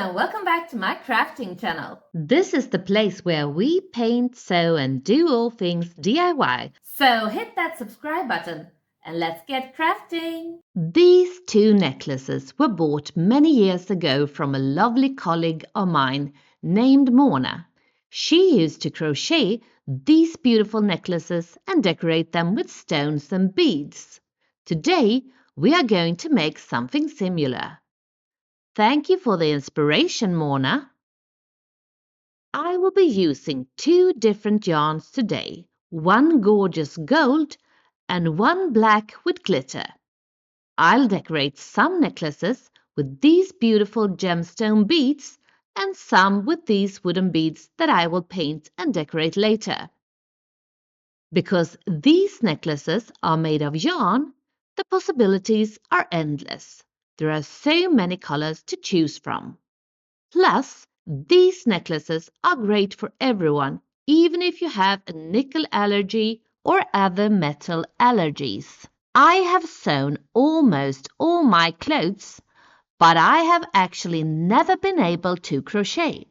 and welcome back to my crafting channel. This is the place where we paint, sew and do all things DIY. So hit that subscribe button and let's get crafting. These two necklaces were bought many years ago from a lovely colleague of mine named Mona. She used to crochet these beautiful necklaces and decorate them with stones and beads. Today we are going to make something similar. Thank you for the inspiration, Mona. I will be using two different yarns today, one gorgeous gold and one black with glitter. I'll decorate some necklaces with these beautiful gemstone beads and some with these wooden beads that I will paint and decorate later. Because these necklaces are made of yarn, the possibilities are endless. There are so many colors to choose from. Plus, these necklaces are great for everyone, even if you have a nickel allergy or other metal allergies. I have sewn almost all my clothes, but I have actually never been able to crochet.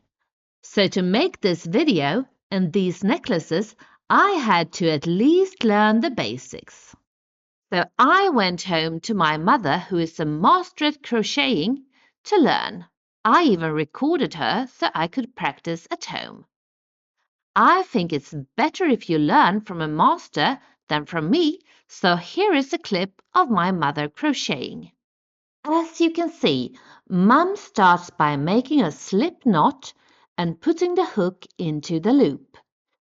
So to make this video and these necklaces, I had to at least learn the basics. So I went home to my mother, who is a master at crocheting, to learn. I even recorded her so I could practice at home. I think it's better if you learn from a master than from me, so here is a clip of my mother crocheting. As you can see, Mum starts by making a slip knot and putting the hook into the loop.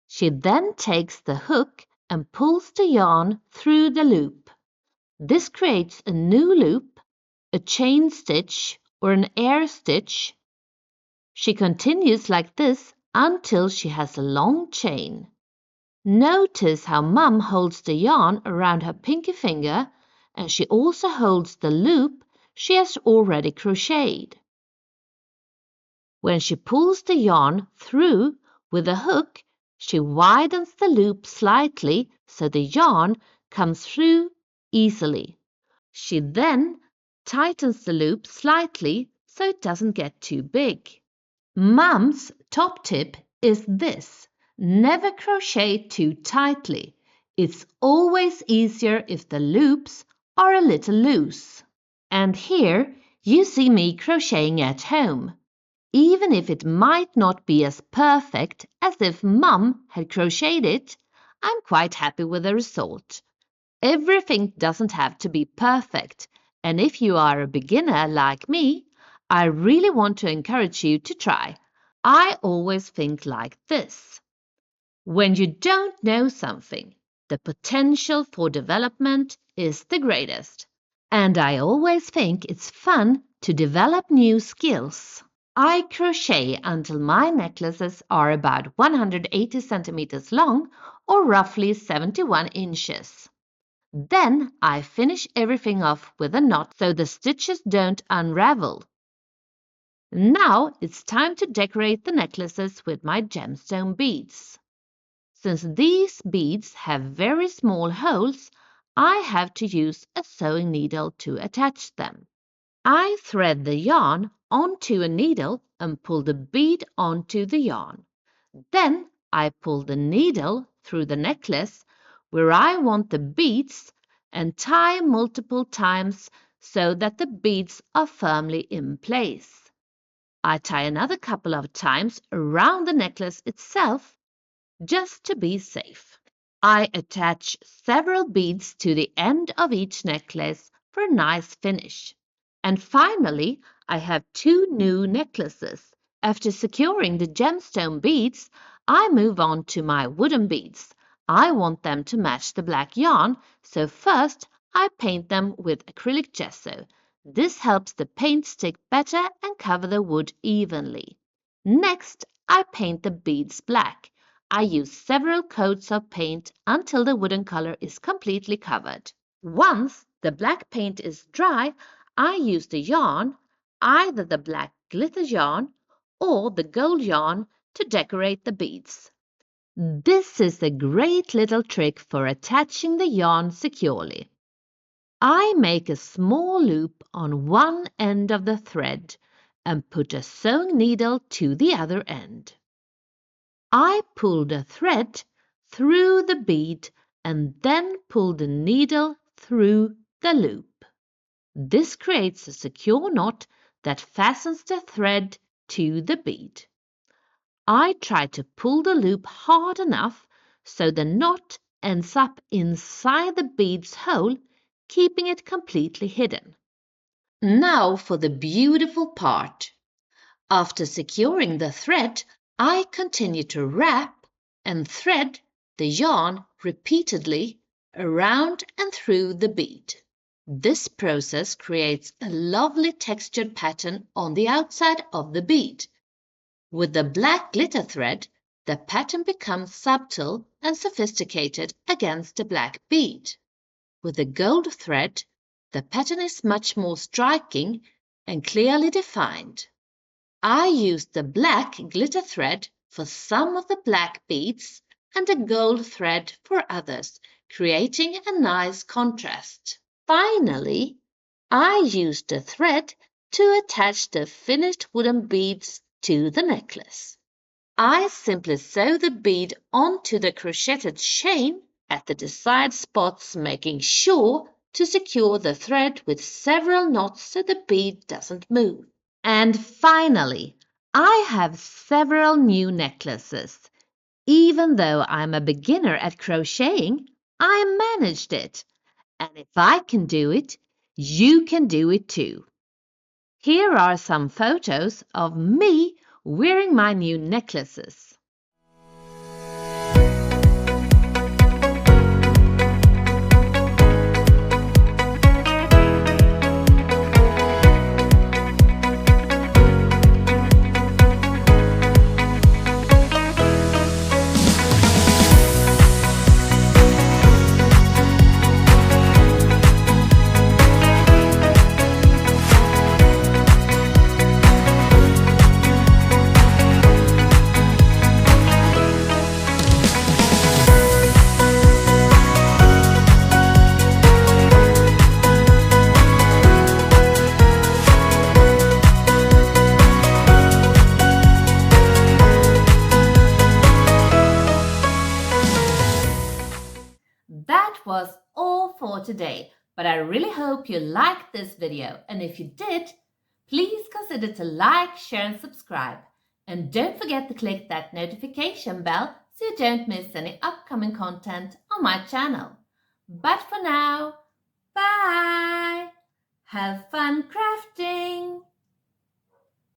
She then takes the hook and pulls the yarn through the loop. This creates a new loop, a chain stitch or an air stitch. She continues like this until she has a long chain. Notice how Mum holds the yarn around her pinky finger, and she also holds the loop she has already crocheted. When she pulls the yarn through with a hook, she widens the loop slightly so the yarn comes through easily. She then tightens the loop slightly so it doesn't get too big. Mum's top tip is this: never crochet too tightly. It's always easier if the loops are a little loose. And here you see me crocheting at home. Even if it might not be as perfect as if Mum had crocheted it, I'm quite happy with the result. Everything doesn't have to be perfect, and if you are a beginner like me, I really want to encourage you to try. I always think like this: when you don't know something, the potential for development is the greatest. And I always think it's fun to develop new skills. I crochet until my necklaces are about 180 centimeters long or roughly 71 inches. Then I finish everything off with a knot so the stitches don't unravel. Now it's time to decorate the necklaces with my gemstone beads. Since these beads have very small holes, I have to use a sewing needle to attach them. I thread the yarn onto a needle and pull the bead onto the yarn. Then I pull the needle through the necklace where I want the beads and tie multiple times so that the beads are firmly in place. I tie another couple of times around the necklace itself just to be safe. I attach several beads to the end of each necklace for a nice finish. And finally, I have two new necklaces. After securing the gemstone beads, I move on to my wooden beads. I want them to match the black yarn, so first I paint them with acrylic gesso. This helps the paint stick better and cover the wood evenly. Next, I paint the beads black. I use several coats of paint until the wooden color is completely covered. Once the black paint is dry, I use the yarn, either the black glitter yarn or the gold yarn, to decorate the beads. This is a great little trick for attaching the yarn securely. I make a small loop on one end of the thread and put a sewing needle to the other end. I pulled a thread through the bead and then pulled the needle through the loop. This creates a secure knot that fastens the thread to the bead. I try to pull the loop hard enough so the knot ends up inside the bead's hole, keeping it completely hidden. Now for the beautiful part. After securing the thread, I continue to wrap and thread the yarn repeatedly around and through the bead. This process creates a lovely textured pattern on the outside of the bead. With the black glitter thread, the pattern becomes subtle and sophisticated against the black bead. With the gold thread, the pattern is much more striking and clearly defined. I used the black glitter thread for some of the black beads and the gold thread for others, creating a nice contrast. Finally, I used the thread to attach the finished wooden beads to the necklace. I simply sew the bead onto the crocheted chain at the desired spots, making sure to secure the thread with several knots so the bead doesn't move. And finally, I have several new necklaces. Even though I'm a beginner at crocheting, I managed it. And if I can do it, you can do it too. Here are some photos of me wearing my new necklaces. That was all for today, but I really hope you liked this video, and if you did, please consider to like, share and subscribe. And don't forget to click that notification bell so you don't miss any upcoming content on my channel. But for now, bye! Have fun crafting!